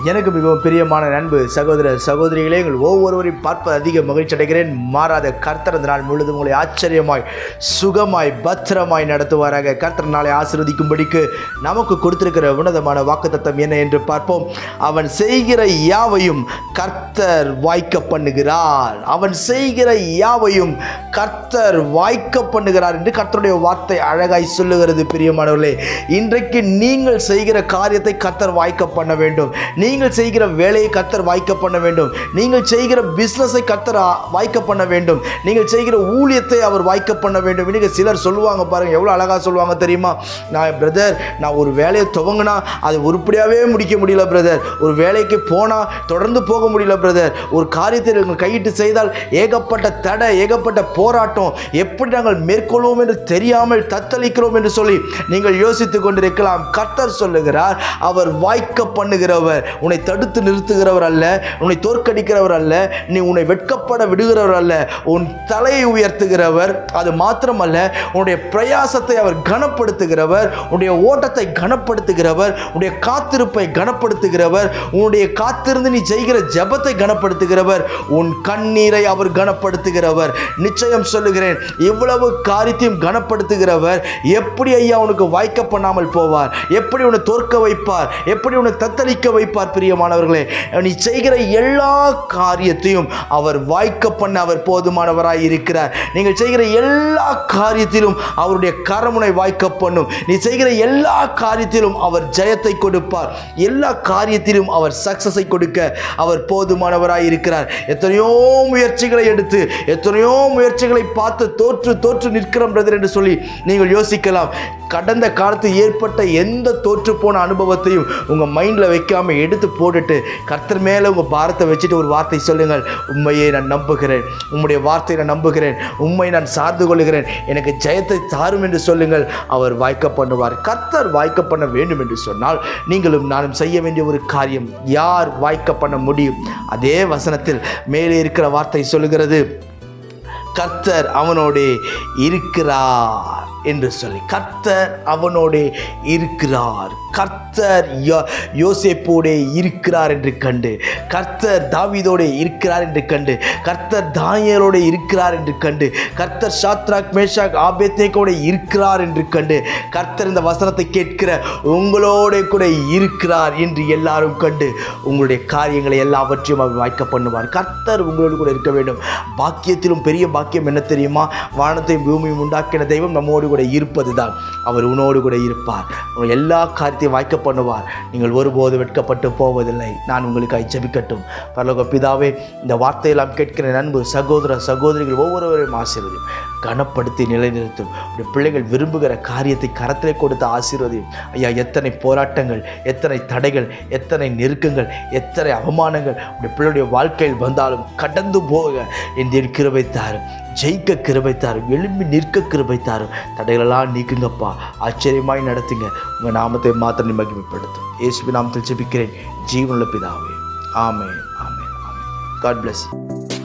எனக்கு மிகவும் பிரியமான நண்பு சகோதர சகோதரிகளே, எங்கள் ஒவ்வொருவரையும் பார்ப்பது அதிக மகிழ்ச்சி அடைகிறேன். மாறாத கர்த்தர் இந்த நாள் முழுதும் உங்களை ஆச்சரியமாய் சுகமாய் பத்திரமாய் நடத்துவாராக. கர்த்தர் நாளை ஆசீர்வதிக்கும்படிக்கு நமக்கு கொடுத்திருக்கிற உன்னதமான வாக்குத்தத்தம் என்ன என்று பார்ப்போம். அவன் செய்கிற யாவையும் கர்த்தர் வாய்க்க பண்ணுகிறார். அவன் செய்கிற யாவையும் கர்த்தர் வாய்க்க பண்ணுகிறார் என்று கர்த்தருடைய வார்த்தை அழகாய் சொல்லுகிறது. பிரியமானவர்களே, இன்றைக்கு நீங்கள் செய்கிற காரியத்தை கர்த்தர் வாய்க்க பண்ண வேண்டும். நீங்கள் செய்கிற வேலையை கர்த்தர் வாய்க்க பண்ண வேண்டும். நீங்கள் செய்கிற பிஸ்னஸை கர்த்தர் வாய்க்க பண்ண வேண்டும். நீங்கள் செய்கிற ஊழியத்தை அவர் வாய்க்க பண்ண வேண்டும். இன்னைக்கு சிலர் சொல்லுவாங்க பாருங்க, எவ்வளோ அழகாக சொல்லுவாங்க தெரியுமா? நான் ஒரு வேலையை துவங்கினா அது உருப்படியாகவே முடிக்க முடியல பிரதர். ஒரு வேலைக்கு போனால் தொடர்ந்து போக முடியல பிரதர். ஒரு காரியத்தை நாங்கள் கையிட்டு செய்தால் ஏகப்பட்ட தடை, ஏகப்பட்ட போராட்டம், எப்படி நாங்கள் மேற்கொள்வோம் என்று தெரியாமல் தத்தளிக்கிறோம் என்று சொல்லி நீங்கள் யோசித்துக் கொண்டிருக்கலாம். கர்த்தர் சொல்லுகிறார், அவர் வாய்க்க பண்ணுகிறவர். உன்னை தடுத்து நிறுத்துகிறவர் அல்ல, உன்னை தோற்கடிக்கிறவர் அல்ல, நீ உன்னை வெட்கப்பட விடுகிறவர் அல்ல, உன் தலையை உயர்த்துகிறவர். அது மாத்திரமல்ல, உன்னுடைய பிரயாசத்தை அவர் கனப்படுத்துகிறவர், உன்னுடைய ஓட்டத்தை கனப்படுத்துகிறவர், உன்னுடைய காத்திருப்பை கனப்படுத்துகிறவர், உன்னுடைய காத்திருந்து நீ செய்கிற ஜெபத்தை கனப்படுத்துகிறவர், உன் கண்ணீரை அவர் கனப்படுத்துகிறவர். நிச்சயம் சொல்லுகிறேன், இவ்வளவு காரியத்தையும் கனப்படுத்துகிறவர் எப்படி ஐயா உனக்கு வாய்க்க பண்ணாமல் போவார்? எப்படி உன்னை தோற்க வைப்பார்? எப்படி உன்னை தத்தளிக்க வைப்பார்? பிரியமானவர்களே, நீ செய்கிற எல்லா காரியத்தையும் அவர் வாய்க்க பண்ண அவர் போதுமானவராய் இருக்கிறார். நீங்கள் செய்கிற எல்லா காரியத்திலும் அவருடைய கரமுனை வாய்க்க பண்ணும். நீ செய்கிற எல்லா காரியத்திலும் அவர் ஜெயத்தை கொடுப்பார். எல்லா காரியத்திலும் அவர் சக்சஸை கொடுக்க அவர் போதுமானவராய் இருக்கிறார். எத்தனையோ முயற்சிகளை எடுத்து, எத்தனையோ முயற்சிகளை பார்த்து தோற்று நிற்கிறோம் பிரதர் என்று சொல்லி நீங்கள் யோசிக்கலாம். கடந்த காலத்தில் ஏற்பட்ட எந்த தோற்று போன அனுபவத்தையும் உங்கள் மைண்டில் வைக்காமல் எடுத்து போட்டுட்டு கர்த்தர் மேலே உங்கள் பாரத்தை வச்சுட்டு ஒரு வார்த்தை சொல்லுங்கள், உண்மையை நான் நம்புகிறேன், உம்முடைய வார்த்தையை நான் நம்புகிறேன், உண்மை நான் சார்ந்து கொள்கிறேன், எனக்கு ஜெயத்தை தாரும் என்று சொல்லுங்கள். அவர் வாய்க்க பண்ணுவார். கர்த்தர் வாய்க்க பண்ண வேண்டும் என்று சொன்னால் நீங்களும் நானும் செய்ய வேண்டிய ஒரு காரியம், யார் வாய்க்க பண்ண முடியும்? அதே வசனத்தில் மேலே இருக்கிற வார்த்தை சொல்லுகிறது, கர்த்தர் அவனோடே இருக்கிறார் என்று சொல்லி. கர்த்தர் அவனோடே இருக்கிறார். கர்த்தர் யோசேப்போடே இருக்கிறார் என்று கண்டு, கர்த்தர் தாவீதோடே இருக்கிறார் என்று கண்டு, கர்த்தர் தானியேலோடே இருக்கிறார் என்று கண்டு, கர்த்தர் சாத்ராக் மேஷாக் ஆபேத்நேகோடே இருக்கிறார் என்று கண்டு, கர்த்தர் இந்த வசனத்தை கேட்கிற உங்களோட கூட இருக்கிறார் என்று எல்லாரும் கண்டு உங்களுடைய காரியங்களை எல்லாவற்றையும் அவர் வாய்க்க பண்ணுவார். கர்த்தர் உங்களோடு கூட இருக்க வேண்டும். பாக்கியத்திலும் பெரிய பாக்கியம் என்ன தெரியுமா? வானத்தையும் பூமியும் உண்டாக்கின தெய்வம் நம்மோடு கூட இருப்பதுதான். அவர் உன்னோடு கூட இருப்பார். எல்லா காரியத்தையும் வாய்க்க பண்ணுவார். நீங்கள் ஒருபோது வெட்கப்பட்டு போவதில்லை. நான் உங்களுக்கு ஜெபிக்கட்டும். பரலோக பிதாவே, இந்த வார்த்தையெல்லாம் கேட்கிற நண்பு சகோதர சகோதரிகள் ஒவ்வொருவரையும் ஆசீர்வதியும், கனப்படுத்தி நிலைநிறுத்தும். பிள்ளைகள் விரும்புகிற காரியத்தை கரத்திலே கொடுத்த ஆசீர்வதியும். ஐயா, எத்தனை போராட்டங்கள், எத்தனை தடைகள், எத்தனை நெருக்கங்கள், எத்தனை அவமானங்கள் உடைய பிள்ளையுடைய வாழ்க்கையில் வந்தாலும் கடந்து போக என் கிருபை தாரும், ஜெயிக்க கிருபை தாரும், எழும்பி நிற்க கிருபை தாரும். தடைகளெல்லாம் நீக்குங்கப்பா, ஆச்சரியமாய் நடத்துங்க. உங்கள் நாமத்தை மாத்திரம் மகிமைப்படுத்தும். இயேசுவின் நாமத்தில் ஜெபிக்கிறேன் ஜீவனுள்ள பிதாவே. ஆமென், ஆமென், ஆமென். God bless you.